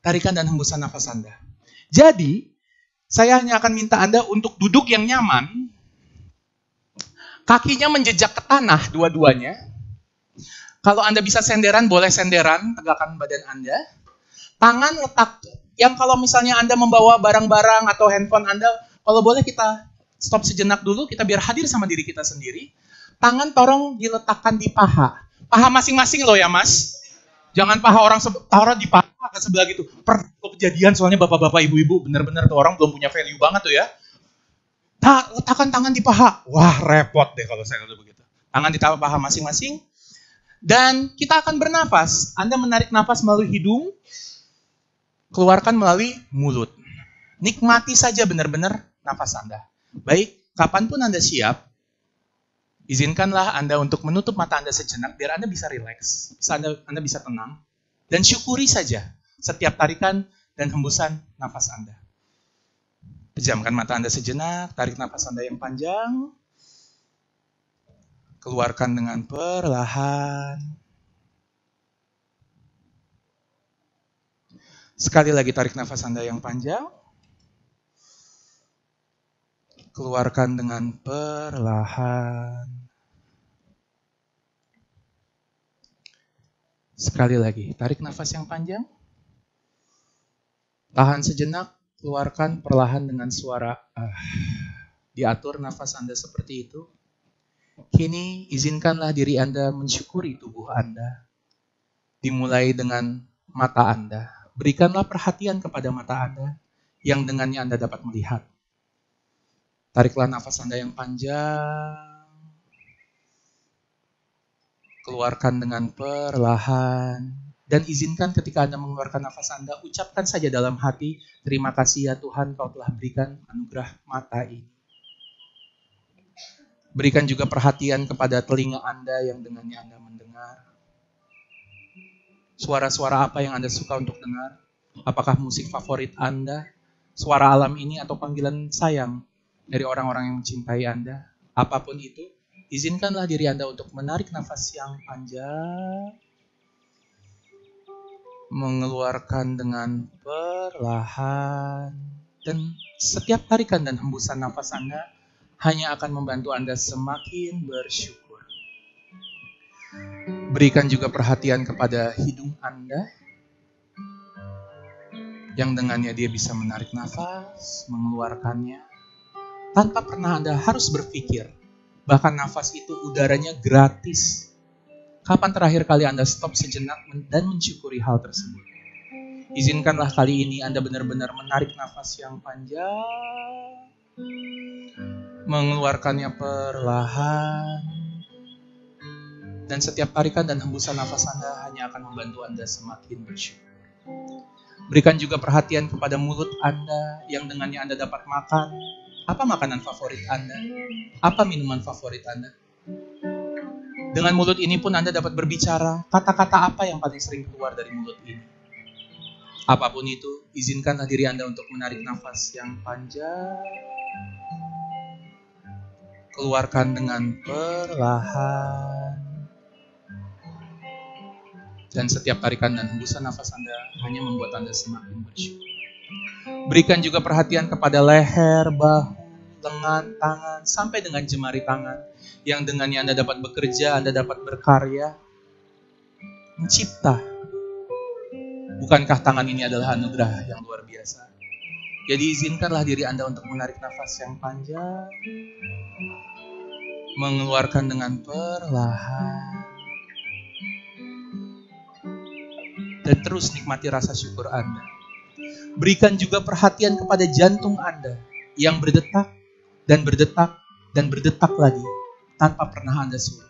tarikan dan hembusan nafas Anda. Jadi, saya hanya akan minta Anda untuk duduk yang nyaman. Kakinya menjejak ke tanah dua-duanya. Kalau Anda bisa senderan, boleh senderan, tegakkan badan Anda. Tangan letak, yang kalau misalnya Anda membawa barang-barang atau handphone Anda, kalau boleh kita stop sejenak dulu, kita biar hadir sama diri kita sendiri. Tangan tolong diletakkan di paha. Paha masing-masing loh ya mas. Jangan paha orang taruh di paha ke sebelah gitu. Kejadian soalnya bapak-bapak, ibu-ibu, bener-bener tuh orang belum punya value banget tuh ya. Letakkan tangan di paha. Wah repot deh kalau saya kalau begitu. Tangan di paha masing-masing. Dan kita akan bernafas. Anda menarik nafas melalui hidung. Keluarkan melalui mulut. Nikmati saja benar-benar nafas Anda. Baik, kapanpun Anda siap, Izinkanlah Anda untuk menutup mata Anda sejenak biar Anda bisa rileks, Anda bisa tenang, dan syukuri saja setiap tarikan dan hembusan nafas Anda. Pejamkan mata Anda sejenak, tarik nafas Anda yang panjang, keluarkan dengan perlahan. Sekali lagi tarik nafas Anda yang panjang, keluarkan dengan perlahan. Sekali lagi, tarik nafas yang panjang, tahan sejenak, keluarkan perlahan dengan suara Diatur nafas Anda seperti itu. Kini izinkanlah diri Anda mensyukuri tubuh Anda. Dimulai dengan mata Anda. Berikanlah perhatian kepada mata Anda yang dengannya Anda dapat melihat. Tariklah nafas Anda yang panjang. Keluarkan dengan perlahan. Dan izinkan ketika Anda mengeluarkan nafas Anda, ucapkan saja dalam hati, terima kasih ya Tuhan, Kau telah berikan anugerah mata ini. Berikan juga perhatian kepada telinga Anda yang dengannya Anda mendengar. Suara-suara apa yang Anda suka untuk dengar? Apakah musik favorit Anda? Suara alam ini atau panggilan sayang dari orang-orang yang mencintai Anda? Apapun itu, izinkanlah diri Anda untuk menarik nafas yang panjang. Mengeluarkan dengan perlahan. Dan setiap tarikan dan hembusan nafas Anda hanya akan membantu Anda semakin bersyukur. Berikan juga perhatian kepada hidung Anda, yang dengannya dia bisa menarik nafas, mengeluarkannya, tanpa pernah Anda harus berpikir, bahkan nafas itu udaranya gratis. Kapan terakhir kali Anda stop sejenak dan mensyukuri hal tersebut? Izinkanlah kali ini Anda benar-benar menarik nafas yang panjang, mengeluarkannya perlahan, dan setiap tarikan dan hembusan nafas Anda hanya akan membantu Anda semakin bersyukur. Berikan juga perhatian kepada mulut Anda yang dengannya Anda dapat makan. Apa makanan favorit Anda? Apa minuman favorit Anda? Dengan mulut ini pun Anda dapat berbicara, kata-kata apa yang paling sering keluar dari mulut ini. Apapun itu, izinkanlah diri Anda untuk menarik nafas yang panjang. Keluarkan dengan perlahan. Dan setiap tarikan dan hembusan nafas Anda hanya membuat Anda semakin bersyukur. Berikan juga perhatian kepada leher, bahu, lengan, tangan, sampai dengan jemari tangan. Yang dengannya Anda dapat bekerja, Anda dapat berkarya, mencipta. Bukankah tangan ini adalah anugerah yang luar biasa? Jadi izinkanlah diri Anda untuk menarik nafas yang panjang, mengeluarkan dengan perlahan, dan terus nikmati rasa syukur Anda. Berikan juga perhatian kepada jantung Anda yang berdetak dan berdetak dan berdetak lagi tanpa pernah Anda suruh.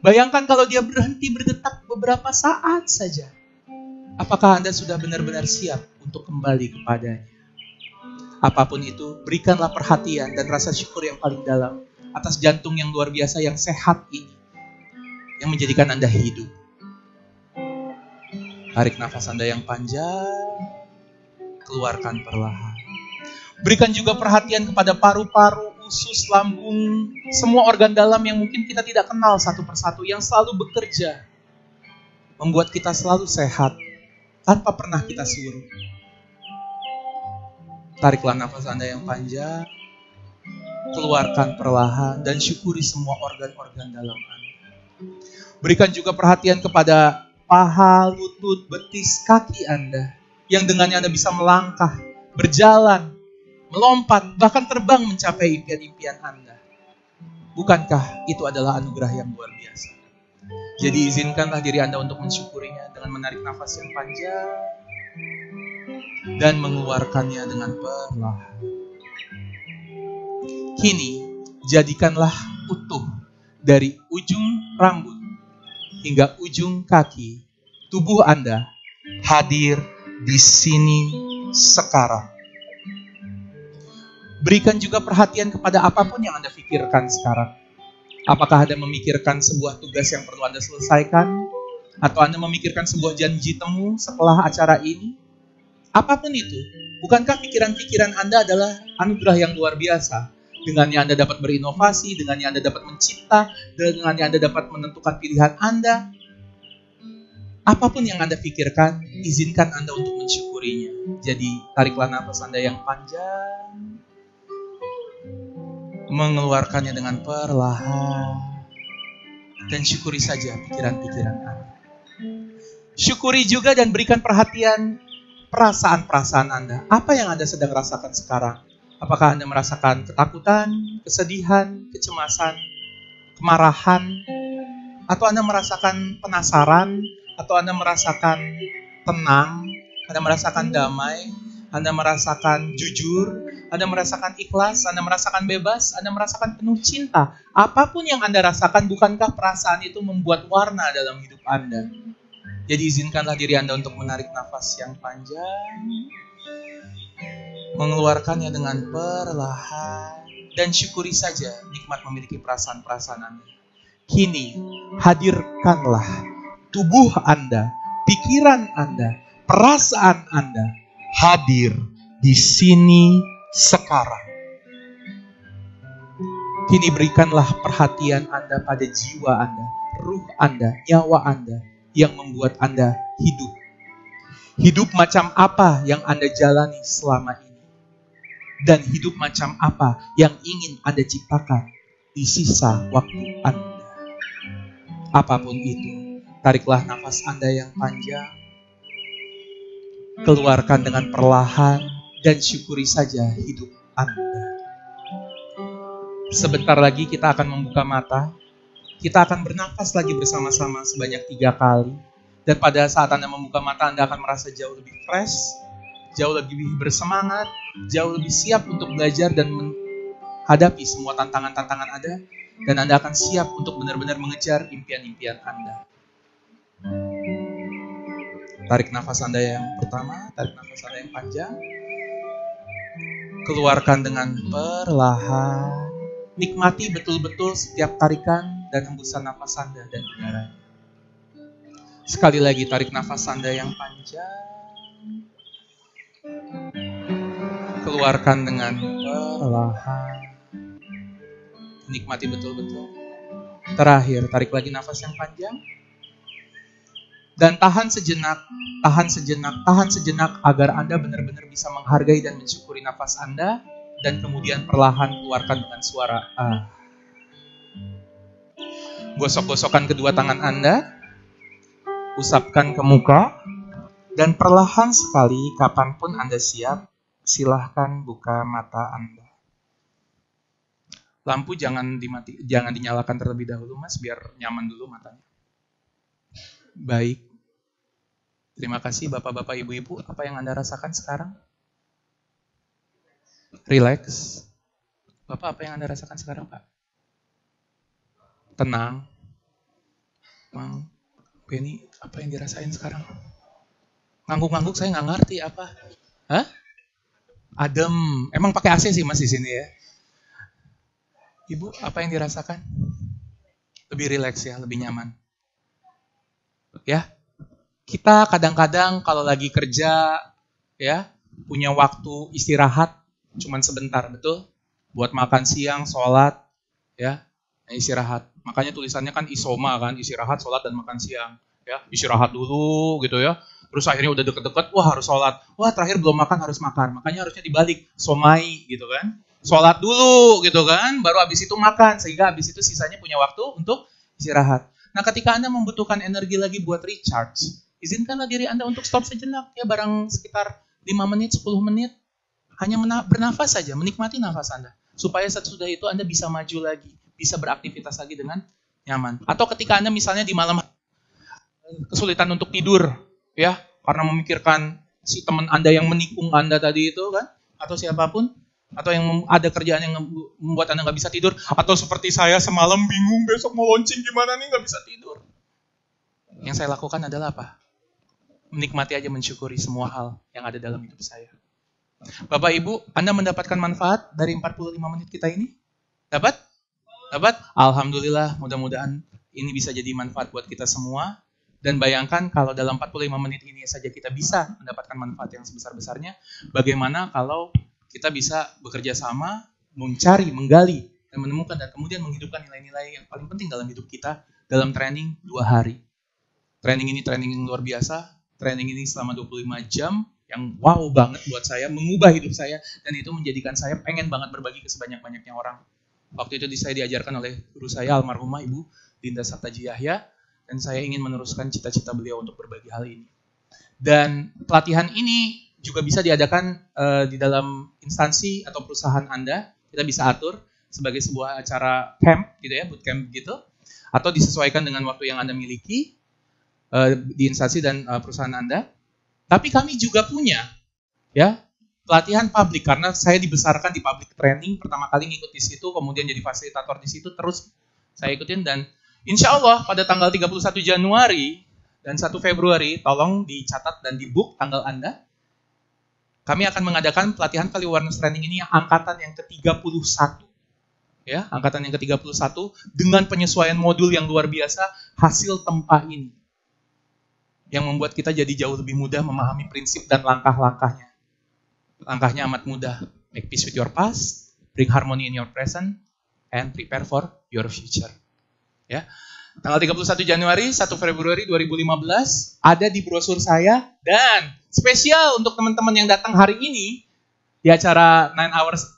Bayangkan kalau dia berhenti berdetak beberapa saat saja. Apakah Anda sudah benar-benar siap untuk kembali kepadanya? Apapun itu, berikanlah perhatian dan rasa syukur yang paling dalam atas jantung yang luar biasa yang sehat ini, yang menjadikan Anda hidup. Tarik nafas Anda yang panjang, keluarkan perlahan. Berikan juga perhatian kepada paru-paru, usus, lambung, semua organ dalam yang mungkin kita tidak kenal satu persatu, yang selalu bekerja, membuat kita selalu sehat, tanpa pernah kita suruh. Tariklah nafas Anda yang panjang, keluarkan perlahan, dan syukuri semua organ-organ dalam Anda. Berikan juga perhatian kepada paha, lutut, betis, kaki Anda, yang dengannya Anda bisa melangkah, berjalan, melompat, bahkan terbang mencapai impian-impian Anda. Bukankah itu adalah anugerah yang luar biasa? Jadi izinkanlah diri Anda untuk mensyukurinya dengan menarik nafas yang panjang dan mengeluarkannya dengan perlahan. Kini, jadikanlah utuh dari ujung rambut hingga ujung kaki tubuh Anda hadir di sini sekarang. Berikan juga perhatian kepada apapun yang Anda pikirkan sekarang. Apakah Anda memikirkan sebuah tugas yang perlu Anda selesaikan? Atau Anda memikirkan sebuah janji temu setelah acara ini? Apapun itu, bukankah pikiran-pikiran Anda adalah anugerah yang luar biasa? Dengannya Anda dapat berinovasi, dengannya Anda dapat mencipta, dengannya Anda dapat menentukan pilihan Anda. Apapun yang Anda pikirkan, izinkan Anda untuk mensyukurinya. Jadi, tariklah nafas Anda yang panjang. Mengeluarkannya dengan perlahan. Dan syukuri saja pikiran-pikiran Anda. Syukuri juga dan berikan perhatian perasaan-perasaan Anda. Apa yang Anda sedang rasakan sekarang? Apakah Anda merasakan ketakutan, kesedihan, kecemasan, kemarahan? Atau Anda merasakan penasaran? Atau Anda merasakan tenang? Anda merasakan damai? Anda merasakan jujur? Anda merasakan ikhlas? Anda merasakan bebas? Anda merasakan penuh cinta? Apapun yang Anda rasakan, bukankah perasaan itu membuat warna dalam hidup Anda? Jadi izinkanlah diri Anda untuk menarik nafas yang panjang, mengeluarkannya dengan perlahan, dan syukuri saja nikmat memiliki perasaan-perasaan Anda. Kini, hadirkanlah tubuh Anda, pikiran Anda, perasaan Anda hadir di sini sekarang. Kini berikanlah perhatian Anda pada jiwa Anda, ruh Anda, nyawa Anda yang membuat Anda hidup. Hidup macam apa yang Anda jalani selama ini? Dan hidup macam apa yang ingin Anda ciptakan di sisa waktu Anda? Apapun itu, tariklah nafas Anda yang panjang, keluarkan dengan perlahan, dan syukuri saja hidup Anda. Sebentar lagi kita akan membuka mata. Kita akan bernafas lagi bersama-sama sebanyak 3 kali. Dan pada saat Anda membuka mata, Anda akan merasa jauh lebih fresh, jauh lebih bersemangat, jauh lebih siap untuk belajar dan menghadapi semua tantangan-tantangan Anda. Dan Anda akan siap untuk benar-benar mengejar impian-impian Anda. Tarik nafas Anda yang pertama, tarik nafas Anda yang panjang. Keluarkan dengan perlahan. Nikmati betul-betul setiap tarikan dan hembusan nafas Anda dan udara. Sekali lagi tarik nafas Anda yang panjang. Keluarkan dengan perlahan. Nikmati betul-betul. Terakhir, tarik lagi nafas yang panjang. Dan tahan sejenak agar Anda benar-benar bisa menghargai dan mensyukuri nafas Anda. Dan kemudian perlahan keluarkan dengan suara ah. Gosok-gosokkan kedua tangan Anda, usapkan ke muka, dan perlahan sekali kapanpun Anda siap, silahkan buka mata Anda. Lampu jangan dinyalakan terlebih dahulu, Mas, biar nyaman dulu matanya. Baik. Terima kasih Bapak-bapak, Ibu-ibu. Apa yang Anda rasakan sekarang? Relax. Bapak, apa yang Anda rasakan sekarang, Pak? Tenang. Mang, Benny, apa yang dirasain sekarang? Ngangguk-ngangguk saya nggak ngerti apa. Hah? Adem. Emang pakai AC sih Mas di sini ya. Ibu, apa yang dirasakan? Lebih relax ya, lebih nyaman. Ya. Kita kadang-kadang kalau lagi kerja ya, punya waktu istirahat cuman sebentar, betul? Buat makan siang, sholat, ya, istirahat. Makanya tulisannya kan isoma kan, istirahat, sholat, dan makan siang. Ya, istirahat dulu gitu ya. Terus akhirnya udah deket-deket, wah harus sholat. Wah terakhir belum makan, harus makan. Makanya harusnya dibalik, somai gitu kan. Sholat dulu gitu kan, baru habis itu makan. Sehingga habis itu sisanya punya waktu untuk istirahat. Nah ketika Anda membutuhkan energi lagi buat recharge, izinkanlah diri Anda untuk stop sejenak. Ya barang sekitar 5 menit, 10 menit. Hanya bernafas saja, menikmati nafas Anda. Supaya sesudah itu Anda bisa maju lagi, bisa beraktivitas lagi dengan nyaman. Atau ketika Anda misalnya di malam kesulitan untuk tidur, ya, karena memikirkan si teman Anda yang menikung Anda tadi itu kan, atau siapapun, atau yang ada kerjaan yang membuat Anda nggak bisa tidur, atau seperti saya semalam bingung besok mau launching gimana nih nggak bisa tidur. Yang saya lakukan adalah apa? Menikmati aja, mensyukuri semua hal yang ada dalam hidup saya. Bapak Ibu, Anda mendapatkan manfaat dari 45 menit kita ini? Dapat? Sahabat, alhamdulillah mudah-mudahan ini bisa jadi manfaat buat kita semua. Dan bayangkan kalau dalam 45 menit ini saja kita bisa mendapatkan manfaat yang sebesar-besarnya, bagaimana kalau kita bisa bekerja sama, mencari, menggali, dan menemukan, dan kemudian menghidupkan nilai-nilai yang paling penting dalam hidup kita dalam training 2 hari. Training ini training yang luar biasa, training ini selama 25 jam, yang wow banget buat saya, mengubah hidup saya, dan itu menjadikan saya pengen banget berbagi ke sebanyak-banyaknya orang. Waktu itu saya diajarkan oleh guru saya, almarhumah Ibu Dinda Sabtaji Yahya, dan saya ingin meneruskan cita-cita beliau untuk berbagi hal ini. Dan pelatihan ini juga bisa diadakan di dalam instansi atau perusahaan Anda. Kita bisa atur sebagai sebuah acara camp, gitu ya, bootcamp gitu, atau disesuaikan dengan waktu yang Anda miliki di instansi dan perusahaan Anda. Tapi kami juga punya, ya, pelatihan publik, karena saya dibesarkan di public training, pertama kali ngikut di situ, kemudian jadi fasilitator di situ, terus saya ikutin, dan insya Allah pada tanggal 31 Januari dan 1 Februari, tolong dicatat dan dibook tanggal Anda. Kami akan mengadakan pelatihan Value Awareness Training ini yang angkatan yang ke-31. Ya, angkatan yang ke-31 dengan penyesuaian modul yang luar biasa hasil tempa ini. Yang membuat kita jadi jauh lebih mudah memahami prinsip dan langkah-langkahnya. Langkahnya amat mudah. Make peace with your past, bring harmony in your present, and prepare for your future. Ya, tanggal 31 Januari, 1 Februari 2015 ada di brosur saya, dan spesial untuk teman-teman yang datang hari ini di acara 9 Hours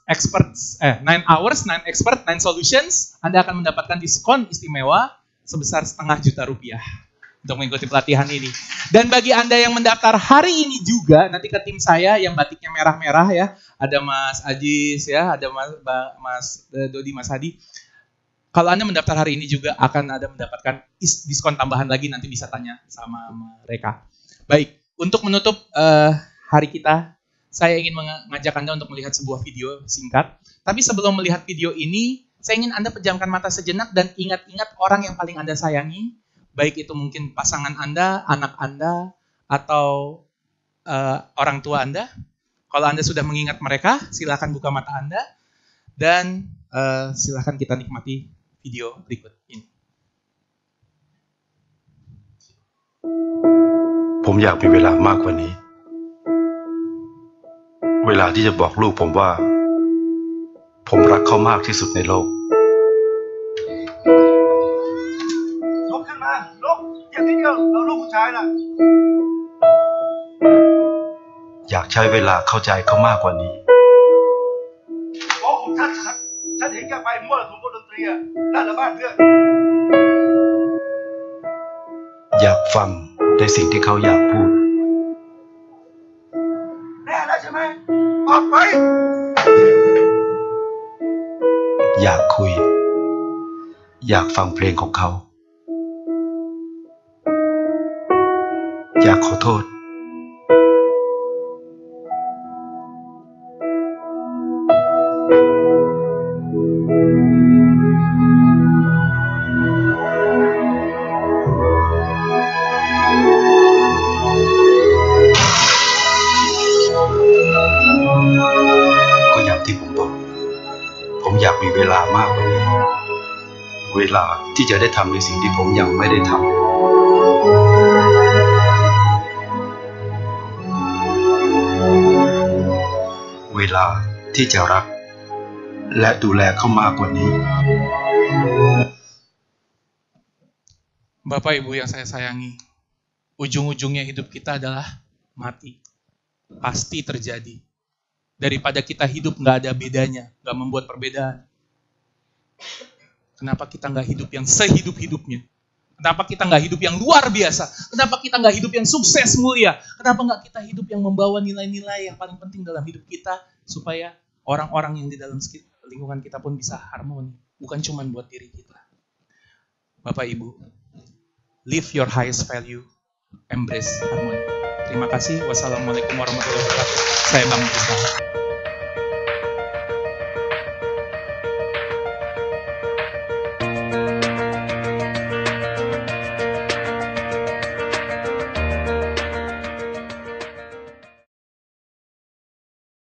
9 Expert 9 Solutions, Anda akan mendapatkan diskon istimewa sebesar Rp500.000 untuk mengikuti pelatihan ini. Dan bagi Anda yang mendaftar hari ini juga, nanti ke tim saya yang batiknya merah-merah ya, ada Mas Ajis ya, ada Mas Dodi, Mas Hadi. Kalau Anda mendaftar hari ini juga akan ada mendapatkan diskon tambahan lagi, nanti bisa tanya sama mereka. Baik, untuk menutup hari kita, saya ingin mengajak Anda untuk melihat sebuah video singkat. Tapi sebelum melihat video ini, saya ingin Anda pejamkan mata sejenak dan ingat-ingat orang yang paling Anda sayangi, baik itu mungkin pasangan Anda, anak Anda, atau orang tua Anda. Kalau Anda sudah mengingat mereka, silakan buka mata Anda, dan silakan kita nikmati video berikut ini. ผมอยากมีเวลามากกว่านี้ เวลาที่จะบอกลูกผมว่า ผมรักเขามากที่สุดในโลก ลุกขึ้นมาลุกอย่านิดเดียวเราลูกผู้ชายน่ะ อยากใช้เวลาเข้าใจเขามากกว่านี้ โอ้ผมฉันเห็นแกไปมั่วสุมดนตรีอ่ะนั่นแหละบ้านเพื่อน อยากฟังในสิ่งที่เขาอยากพูด แน่แล้วใช่ไหมออกไป อยากคุย อยากฟังเพลงของเขา อยากขอโทษ ก็อย่างที่ผมบอก ผมอยากมีเวลามากกว่านี้ เวลาที่จะได้ทำในสิ่งที่ผมยังไม่ได้ทำ เวลาที่จะรักและดูแลเขามากกว่านี้ Bapak Ibu yang saya sayangi, ujung-ujungnya hidup kita adalah mati. Pasti terjadi. Daripada kita hidup nggak ada bedanya, nggak membuat perbedaan. Kenapa kita nggak hidup yang sehidup-hidupnya? Kenapa kita nggak hidup yang luar biasa? Kenapa kita nggak hidup yang sukses mulia? Kenapa nggak kita hidup yang membawa nilai-nilai yang paling penting dalam hidup kita, supaya orang-orang yang di dalam lingkungan kita pun bisa harmoni, bukan cuma buat diri kita. Bapak Ibu, live your highest value, embrace harmony. Terima kasih. Wassalamualaikum warahmatullahi wabarakatuh. Saya Bang Rizal.